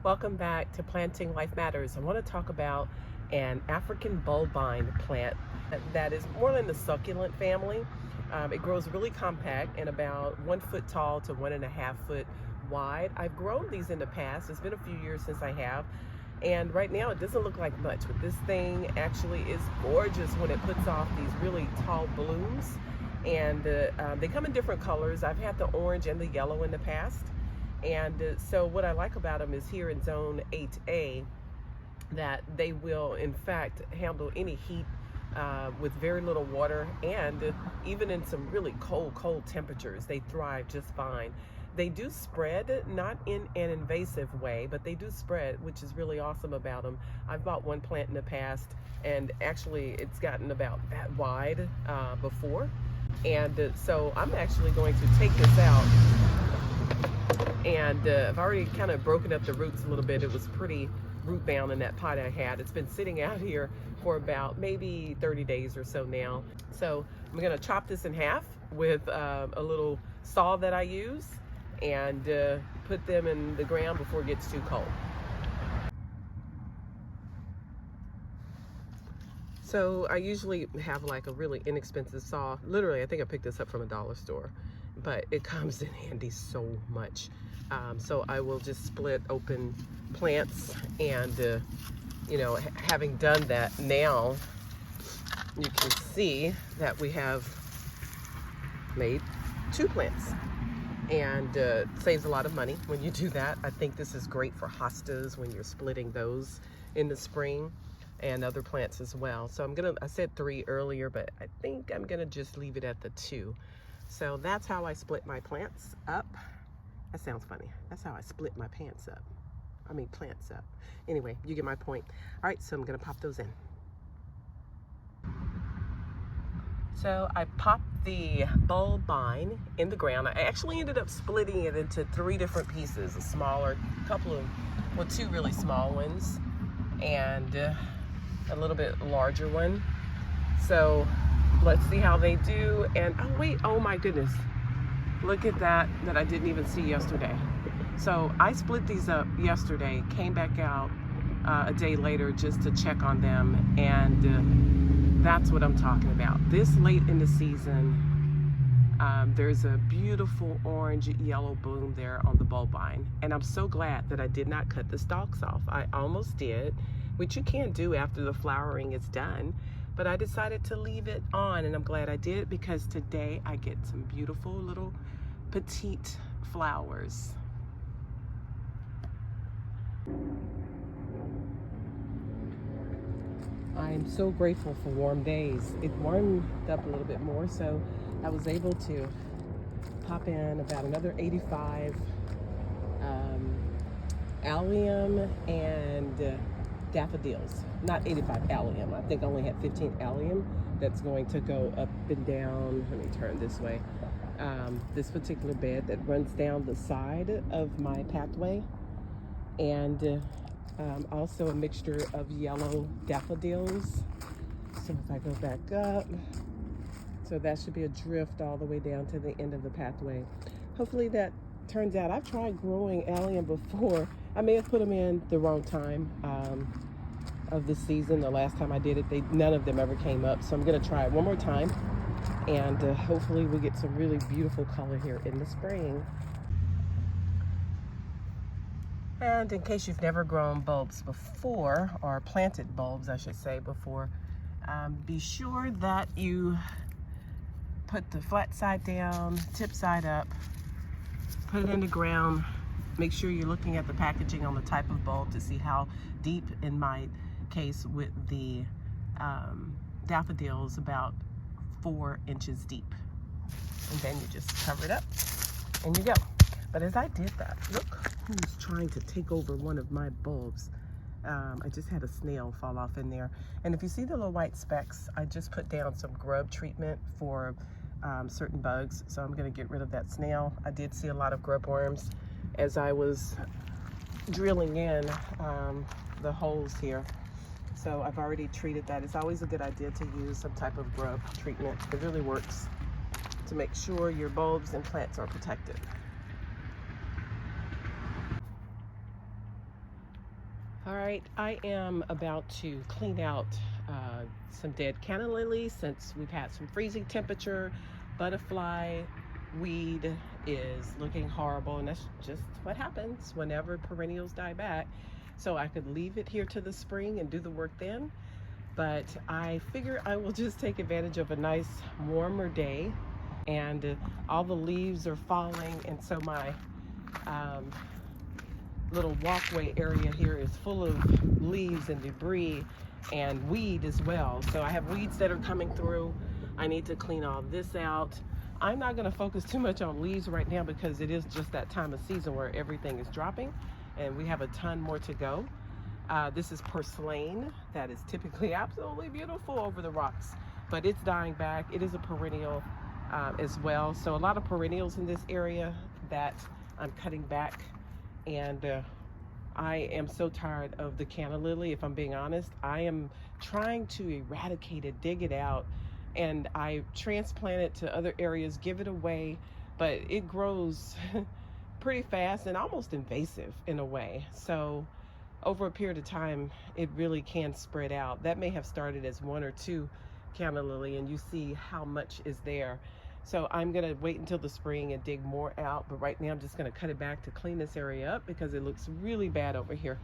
Welcome back to Planting Life Matters. I want to talk about an African bulbine plant that is more in the succulent family. It grows really compact and about 1 foot tall to 1.5 foot wide. I've grown these in the past. It's been a few years since I have. And right now it doesn't look like much, but this thing actually is gorgeous when it puts off these really tall blooms. And they come in different colors. I've had the orange and the yellow in the past. And so what I like about them is here in zone 8A that they will in fact handle any heat with very little water, and even in some really cold temperatures they thrive just fine. They do spread, not in an invasive way, but they do spread, which is really awesome about them. I've bought one plant in the past and actually it's gotten about that wide before. And so I'm actually going to take this out, and I've already kind of broken up the roots a little bit. It was pretty root bound in that pot I had. It's been sitting out here for about maybe 30 days or so now. So I'm going to chop this in half with a little saw that I use, and put them in the ground before it gets too cold. So I usually have like a really inexpensive saw. Literally, I think I picked this up from a dollar store, but it comes in handy so much. So I will just split open plants, and you know, having done that, now you can see that we have made 2 plants, and saves a lot of money when you do that. I think this is great for hostas when you're splitting those in the spring, and other plants as well. So I said 3 earlier, but I think I'm gonna just leave it at the 2. So that's how I split my plants up. That sounds funny. That's how I split my plants up. Anyway, you get my point. All right, so I'm gonna pop those in. So I popped the bulbine in the ground. I actually ended up splitting it into 3 different pieces, a smaller, well, 2 really small ones, and a little bit larger one. So let's see how they do. And oh wait, oh my goodness, look at that I didn't even see yesterday. So I split these up yesterday, came back out a day later just to check on them, and that's what I'm talking about. This late in the season, there's a beautiful orange yellow bloom there on the bulbine, and I'm so glad that I did not cut the stalks off. I almost did, which you can't do after the flowering is done, but I decided to leave it on, and I'm glad I did, because today I get some beautiful little petite flowers. I'm so grateful for warm days. It warmed up a little bit more, so I was able to pop in about another 85 allium and daffodils. Not 85 allium. I think I only had 15 allium. That's going to go up and down. Let me turn this way. This particular bed that runs down the side of my pathway, and also a mixture of yellow daffodils. So if I go back up, so that should be a drift all the way down to the end of the pathway. Hopefully that turns out. I've tried growing allium before. I may have put them in the wrong time of the season. The last time I did it, none of them ever came up. So I'm gonna try it one more time, and hopefully we'll get some really beautiful color here in the spring. And in case you've never grown bulbs before, or planted bulbs, I should say, before, be sure that you put the flat side down, tip side up, put it in the ground. Make sure you're looking at the packaging on the type of bulb to see how deep. In my case with the daffodils, about 4 inches deep. And then you just cover it up and you go. But as I did that, look who's trying to take over one of my bulbs. I just had a snail fall off in there. And if you see the little white specks, I just put down some grub treatment for certain bugs. So I'm gonna get rid of that snail. I did see a lot of grub worms as I was drilling in the holes here. So I've already treated that. It's always a good idea to use some type of grub treatment. It really works. to make sure your bulbs and plants are protected. All right, I am about to clean out some dead canna lilies since we've had some freezing temperature. Butterfly weed is looking horrible, and that's just what happens whenever perennials die back. So I could leave it here to the spring and do the work then, but I figure I will just take advantage of a nice warmer day, and all the leaves are falling, and so my little walkway area here is full of leaves and debris and weed as well. So I have weeds that are coming through. I need to clean all this out. I'm not going to focus too much on leaves right now because it is just that time of season where everything is dropping, and we have a ton more to go. This is purslane that is typically absolutely beautiful over the rocks, but it's dying back. It is a perennial as well. So a lot of perennials in this area that I'm cutting back. And I am so tired of the canna lily, if I'm being honest. I am trying to eradicate it, dig it out, and I transplant it to other areas, give it away, but it grows pretty fast and almost invasive in a way. So over a period of time, it really can spread out. That may have started as 1 or 2 canna lily, and you see how much is there. So I'm gonna wait until the spring and dig more out, but right now I'm just gonna cut it back to clean this area up because it looks really bad over here.